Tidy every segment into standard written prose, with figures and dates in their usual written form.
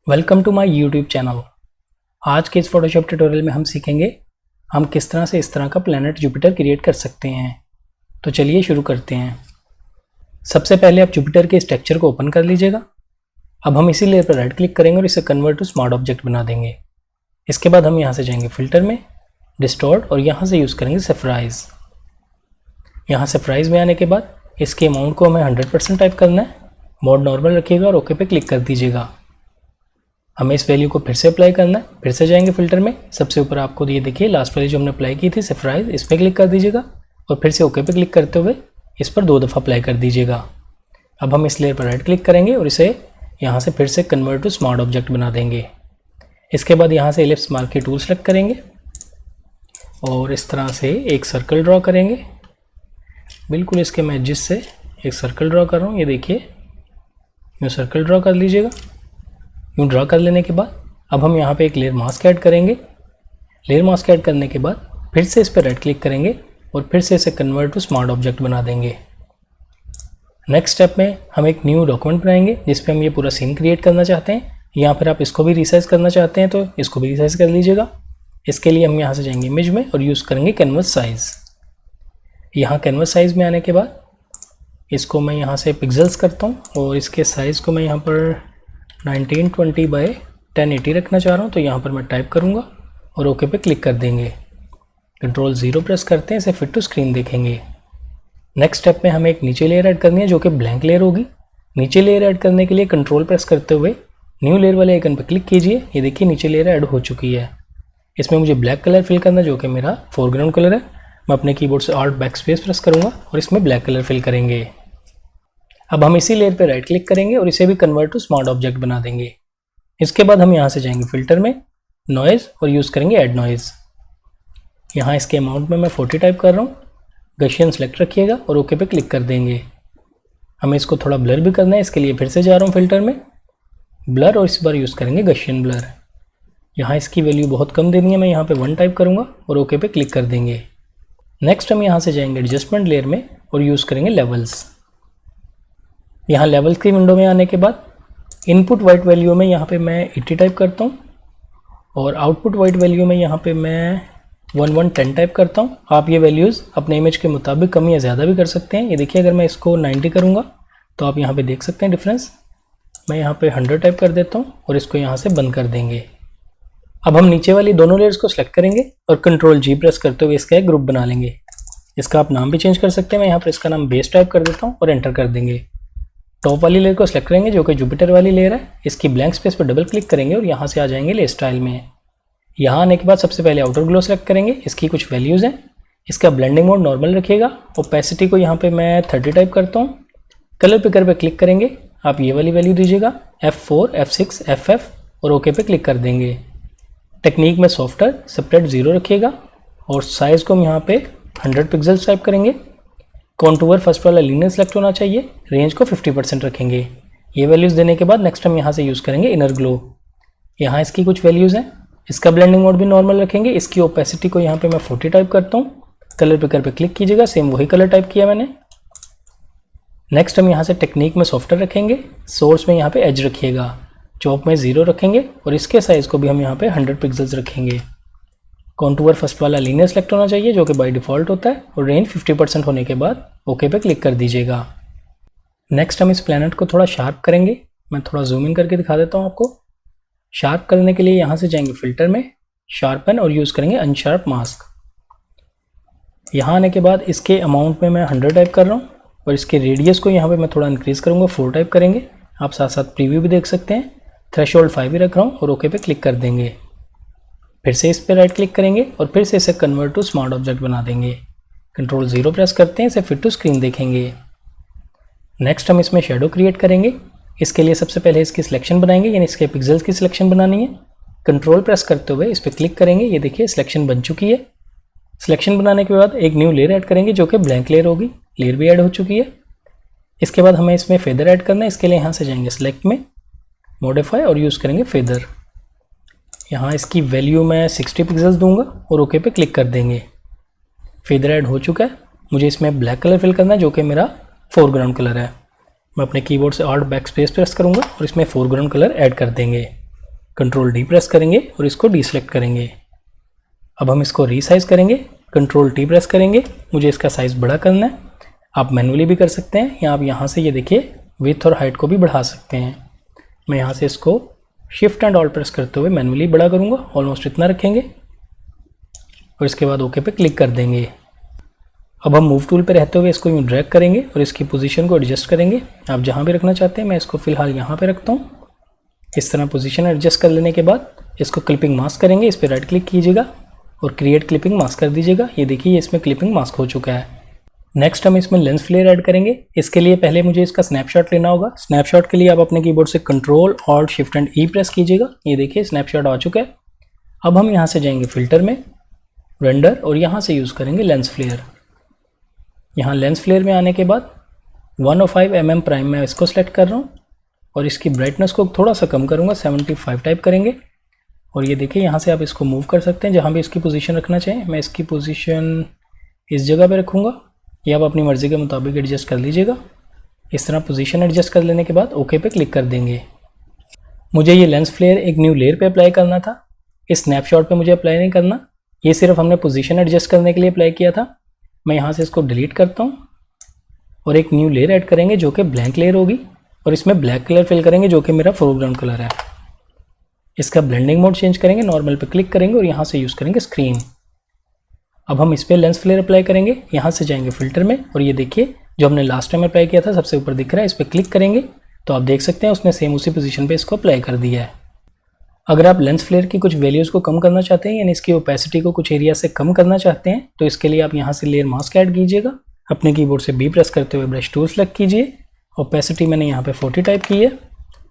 Welcome to my YouTube channel. आज के इस फोटोशॉप ट्यूटोरियल में हम सीखेंगे हम किस तरह से इस तरह का प्लैनेट जुपिटर क्रिएट कर सकते हैं। तो चलिए शुरू करते हैं। सबसे पहले आप जुपिटर के स्ट्रक्चर को ओपन कर लीजिएगा। अब हम इसी लेयर पर राइट क्लिक करेंगे और इसे कन्वर्ट टू स्मार्ट ऑब्जेक्ट बना देंगे। इसके बाद हम यहाँ से जाएंगे फिल्टर में, डिस्टॉर्ट, और यहाँ से यूज़ करेंगे सेफराइज। यहाँ सेफराइज में आने के बाद इसके अमाउंट को हमें 100% टाइप करना है। मोड नॉर्मल रखिएगा और ओके पे क्लिक कर दीजिएगा। हमें इस वैल्यू को फिर से अप्लाई करना है। फिर से जाएंगे फिल्टर में, सबसे ऊपर आपको ये देखिए लास्ट वाली जो हमने अप्लाई की थी सेफराइज, इस पर क्लिक कर दीजिएगा और फिर से ओके पे क्लिक करते हुए इस पर 2 दफ़ा अप्लाई कर दीजिएगा। अब हम इस लेयर पर राइट क्लिक करेंगे और इसे यहाँ से फिर से कन्वर्ट टू स्मार्ट ऑब्जेक्ट बना देंगे। इसके बाद यहाँ से एलिप्स मार्क के टूल सेलेक्ट करेंगे और इस तरह से एक सर्कल ड्रॉ करेंगे। बिल्कुल इसके मैं एजिस से एक सर्कल ड्रॉ कर रहा हूँ, ये देखिए यूँ सर्कल ड्रॉ कर लीजिएगा। यूँ ड्रॉ कर लेने के बाद अब हम यहाँ पे एक लेयर मास्क ऐड करेंगे। लेयर मास्क ऐड करने के बाद फिर से इस पर राइट क्लिक करेंगे और फिर से इसे कन्वर्ट टू स्मार्ट ऑब्जेक्ट बना देंगे। नेक्स्ट स्टेप में हम एक न्यू डॉक्यूमेंट बनाएंगे जिस पे हम ये पूरा सीन क्रिएट करना चाहते हैं, या फिर आप इसको भी रिसाइज करना चाहते हैं तो इसको भी रिसाइज कर लीजिएगा। इसके लिए हम यहाँ से जाएंगे इमेज में और यूज़ करेंगे कैनवस साइज़। यहाँ कैनवस साइज़ में आने के बाद इसको मैं यहाँ से पिक्सल्स करता हूँ और इसके साइज़ को मैं यहाँ पर 1920 बाय 1080 रखना चाह रहा हूँ। तो यहाँ पर मैं टाइप करूँगा और ओके पे क्लिक कर देंगे। कंट्रोल 0 प्रेस करते हैं, इसे फिट टू स्क्रीन देखेंगे। नेक्स्ट स्टेप में हमें एक नीचे लेयर ऐड करनी है जो कि ब्लैंक लेयर होगी। नीचे लेयर ऐड करने के लिए कंट्रोल प्रेस करते हुए न्यू लेयर वाले आइकन पर क्लिक कीजिए। ये देखिए नीचे लेयर ऐड हो चुकी है। इसमें मुझे ब्लैक कलर फिल करना है जो कि मेरा फोरग्राउंड कलर है। मैं अपने कीबोर्ड से Alt बैकस्पेस प्रेस करूँगा और इसमें ब्लैक कलर फिल करेंगे। अब हम इसी लेयर पर राइट क्लिक करेंगे और इसे भी कन्वर्ट टू स्मार्ट ऑब्जेक्ट बना देंगे। इसके बाद हम यहाँ से जाएंगे फिल्टर में, नॉइज़, और यूज़ करेंगे ऐड नॉइज़। यहाँ इसके अमाउंट में मैं 40 टाइप कर रहा हूँ। गशियन सेलेक्ट रखिएगा और ओके पे क्लिक कर देंगे। हमें इसको थोड़ा ब्लर भी करना है, इसके लिए फिर से जा रहा हूँ फिल्टर में, ब्लर, और इस बार यूज़ करेंगे गशियन ब्लर। यहाँ इसकी वैल्यू बहुत कम देनी है, मैं यहाँ पे 1 टाइप करूँगा और ओके पे क्लिक कर देंगे। नेक्स्ट हम यहाँ से जाएंगे एडजस्टमेंट लेयर में और यूज़ करेंगे लेवल्स। यहाँ लेवल्स की विंडो में आने के बाद इनपुट वाइट वैल्यू में यहाँ पे मैं 80 टाइप करता हूँ और आउटपुट वाइट वैल्यू में यहाँ पे मैं 1110 टाइप करता हूँ। आप ये वैल्यूज़ अपने इमेज के मुताबिक कम या ज़्यादा भी कर सकते हैं। ये देखिए अगर मैं इसको 90 करूँगा तो आप यहाँ पे देख सकते हैं डिफरेंस। मैं यहाँ पे 100 टाइप कर देता हूँ और इसको यहाँ से बंद कर देंगे। अब हम नीचे वाली दोनों लेयर्स को सिलेक्ट करेंगे और कंट्रोल G प्रेस करते हुए इसका एक ग्रुप बना लेंगे। इसका आप नाम भी चेंज कर सकते हैं। मैं यहाँ पर इसका नाम बेस टाइप कर देता हूँ और एंटर कर देंगे। टॉप वाली लेयर को सिलेक्ट करेंगे जो कि जुपिटर वाली लेयर है। इसकी ब्लैंक स्पेस पर डबल क्लिक करेंगे और यहाँ से आ जाएंगे लेयर स्टाइल में। यहाँ आने के बाद सबसे पहले आउटर ग्लो सेलेक्ट करेंगे। इसकी कुछ वैल्यूज़ हैं। इसका ब्लेंडिंग मोड नॉर्मल रखिएगा। ओपेसिटी को यहाँ पे मैं 30 टाइप करता हूँ। कलर पिकर पे क्लिक करेंगे, आप ये वाली वैल्यू दीजिएगा F4, F6, FF और ओके पे क्लिक कर देंगे। टेक्निक में सॉफ्टवेयर सेपरेट 0 रखिएगा और साइज़ को हम यहाँ पे 100 पिक्सल्स टाइप करेंगे। कॉन्टूर फर्स्ट वाला लीनियर सेलेक्ट होना चाहिए। रेंज को 50% रखेंगे। ये वैल्यूज़ देने के बाद नेक्स्ट हम यहाँ से यूज़ करेंगे इनर ग्लो। यहाँ इसकी कुछ वैल्यूज़ हैं। इसका ब्लेंडिंग मोड भी नॉर्मल रखेंगे। इसकी ओपेसिटी को यहाँ पे मैं 40 टाइप करता हूँ। कलर पिकर पे क्लिक कीजिएगा, सेम वही कलर टाइप किया मैंने। नेक्स्ट हम यहाँ से टेक्निक में सॉफ्टवेयर रखेंगे। सोर्स में यहाँ पे एज रखिएगा। चॉप में 0 रखेंगे और इसके साइज़ को भी हम यहाँ पे 100 पिक्सल्स रखेंगे। कॉन्टूर फर्स्ट वाला लीनियर सेलेक्ट होना चाहिए जो कि बाय डिफ़ॉल्ट होता है और रेंज 50% होने के बाद ओके पे क्लिक कर दीजिएगा। नेक्स्ट हम इस प्लैनेट को थोड़ा शार्प करेंगे। मैं थोड़ा जूम इन करके दिखा देता हूँ आपको। शार्प करने के लिए यहाँ से जाएंगे फिल्टर में, शार्पन, और यूज़ करेंगे अनशार्प मास्क। यहाँ आने के बाद इसके अमाउंट में मैं 100 टाइप कर रहा हूँ और इसके रेडियस को यहाँ पे मैं थोड़ा इंक्रीज़ करूँगा, 4 टाइप करेंगे। आप साथ साथ प्रीव्यू भी देख सकते हैं। थ्रेशोल्ड 5 ही रख रहा हूँ और ओके पे क्लिक कर देंगे। फिर से इस पर राइट क्लिक करेंगे और फिर से इसे कन्वर्ट टू स्मार्ट ऑब्जेक्ट बना देंगे। कंट्रोल 0 प्रेस करते हैं, इसे फिट टू स्क्रीन देखेंगे। नेक्स्ट हम इसमें शेडो क्रिएट करेंगे। इसके लिए सबसे पहले इसकी सिलेक्शन बनाएंगे, यानी इसके पिक्सल्स की सिलेक्शन बनानी है। कंट्रोल प्रेस करते हुए इस पर क्लिक करेंगे। ये देखिए सिलेक्शन बन चुकी है। सिलेक्शन बनाने के बाद एक न्यू लेयर ऐड करेंगे जो कि ब्लैंक लेयर होगी। लेयर भी ऐड हो चुकी है। इसके बाद हमें इसमें फेदर ऐड करना है। इसके लिए यहाँ से जाएंगे सिलेक्ट में, मॉडिफाई, और यूज़ करेंगे फेदर। यहाँ इसकी वैल्यू मैं 60 पिक्सल्स दूंगा और ओके पे क्लिक कर देंगे। फेदर ऐड हो चुका है। मुझे इसमें ब्लैक कलर फिल करना है जो कि मेरा फोरग्राउंड कलर है। मैं अपने कीबोर्ड से Alt बैकस्पेस प्रेस करूँगा और इसमें फोरग्राउंड कलर ऐड कर देंगे। कंट्रोल डी प्रेस करेंगे और इसको डीसेलेक्ट करेंगे। अब हम इसको रीसाइज करेंगे, कंट्रोल टी प्रेस करेंगे। मुझे इसका साइज़ बड़ा करना है, आप मैनुअली भी कर सकते हैं या आप यहाँ से ये देखिए विड्थ और हाइट को भी बढ़ा सकते हैं। मैं यहाँ से इसको शिफ्ट एंड ऑल्ट प्रेस करते हुए मैनुअली बड़ा करूँगा, ऑलमोस्ट इतना रखेंगे और इसके बाद ओके पे क्लिक कर देंगे। अब हम मूव टूल पे रहते हुए इसको यूँ ड्रैग करेंगे और इसकी पोजीशन को एडजस्ट करेंगे। आप जहाँ भी रखना चाहते हैं, मैं इसको फ़िलहाल यहाँ पे रखता हूँ। इस तरह पोजीशन एडजस्ट कर लेने के बाद इसको क्लिपिंग मास्क करेंगे। इस पर राइट क्लिक कीजिएगा और क्रिएट क्लिपिंग मास्क कर दीजिएगा। ये देखिए इसमें क्लिपिंग मास्क हो चुका है। नेक्स्ट हम इसमें लेंस फ्लेयर ऐड करेंगे। इसके लिए पहले मुझे इसका स्नैपशॉट लेना होगा। स्नैपशॉट के लिए आप अपने कीबोर्ड से control alt shift and E press कीजिएगा। ये देखिए स्नैपशॉट आ चुका है। अब हम यहाँ से जाएंगे फिल्टर में, रेंडर, और यहाँ से यूज़ करेंगे लेंस फ्लेयर। यहाँ लेंस फ्लेयर में आने के बाद 105 mm प्राइम में इसको सेलेक्ट कर रहा हूँ और इसकी ब्राइटनेस को थोड़ा सा कम करूँगा, 75 टाइप करेंगे। और ये देखिए यहाँ से आप इसको मूव कर सकते हैं जहाँ भी इसकी पोजीशन रखना चाहें। मैं इसकी पोजीशन इस जगह पे रखूँगा, ये आप अपनी मर्ज़ी के मुताबिक एडजस्ट कर लीजिएगा। इस तरह पोजीशन एडजस्ट कर लेने के बाद ओके पे क्लिक कर देंगे। मुझे ये लेंस फ्लेयर एक न्यू लेयर पे अप्लाई करना था, इस स्नैपशॉट पे मुझे अप्लाई नहीं करना। ये सिर्फ हमने पोजीशन एडजस्ट करने के लिए अप्लाई किया था। मैं यहाँ से इसको डिलीट करता हूँ और एक न्यू लेयर ऐड करेंगे जो कि ब्लैंक लेयर होगी और इसमें ब्लैक कलर फिल करेंगे जो कि मेरा फोरग्राउंड कलर है। इसका ब्लेंडिंग मोड चेंज करेंगे, नॉर्मल पे क्लिक करेंगे और यहाँ से यूज़ करेंगे स्क्रीन। अब हम इस पर लेंस फ्लेयर अप्लाई करेंगे। यहाँ से जाएंगे फिल्टर में और ये देखिए जो हमने लास्ट टाइम अप्लाई किया था सबसे ऊपर दिख रहा है, इस पर क्लिक करेंगे तो आप देख सकते हैं उसने सेम उसी पोजीशन पे इसको अप्लाई कर दिया है। अगर आप लेंस फ्लेयर की कुछ वैल्यूज़ को कम करना चाहते हैं यानी इसकी ओपेसिटी को कुछ एरिया से कम करना चाहते हैं तो इसके लिए आप यहाँ से लेयर मास्क ऐड कीजिएगा। अपने कीबोर्ड से बी प्रेस करते हुए ब्रश टूल सेलेक्ट कीजिए। ओपेसिटी मैंने यहाँ पे 40 टाइप की है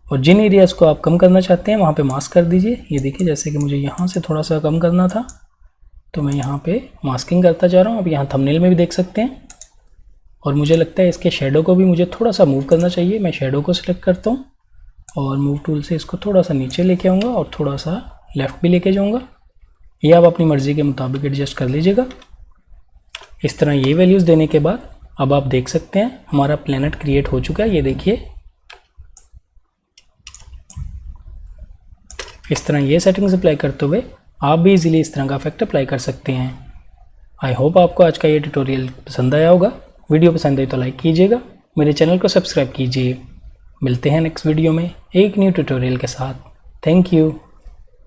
और जिन एरियाज़ को आप कम करना चाहते हैं वहाँ पे मास्क कर दीजिए। ये देखिए जैसे कि मुझे यहाँ से थोड़ा सा कम करना था तो मैं यहाँ पे मास्किंग करता जा रहा हूँ। आप यहाँ थंबनेल में भी देख सकते हैं। और मुझे लगता है इसके शेडो को भी मुझे थोड़ा सा मूव करना चाहिए। मैं शेडो को सिलेक्ट करता हूँ और मूव टूल से इसको थोड़ा सा नीचे लेके आऊँगा और थोड़ा सा लेफ़्ट भी लेके जाऊँगा। ये आप अपनी मर्ज़ी के मुताबिक एडजस्ट कर लीजिएगा। इस तरह ये वैल्यूज़ देने के बाद अब आप देख सकते हैं हमारा प्लैनेट क्रिएट हो चुका है। ये देखिए इस तरह ये सेटिंग्स अप्लाई करते हुए आप भी इजीली इस तरह का इफेक्ट अप्लाई कर सकते हैं। आई होप आपको आज का ये ट्यूटोरियल पसंद आया होगा। वीडियो पसंद आई तो लाइक कीजिएगा, मेरे चैनल को सब्सक्राइब कीजिए। मिलते हैं नेक्स्ट वीडियो में एक न्यू ट्यूटोरियल के साथ। Thank you.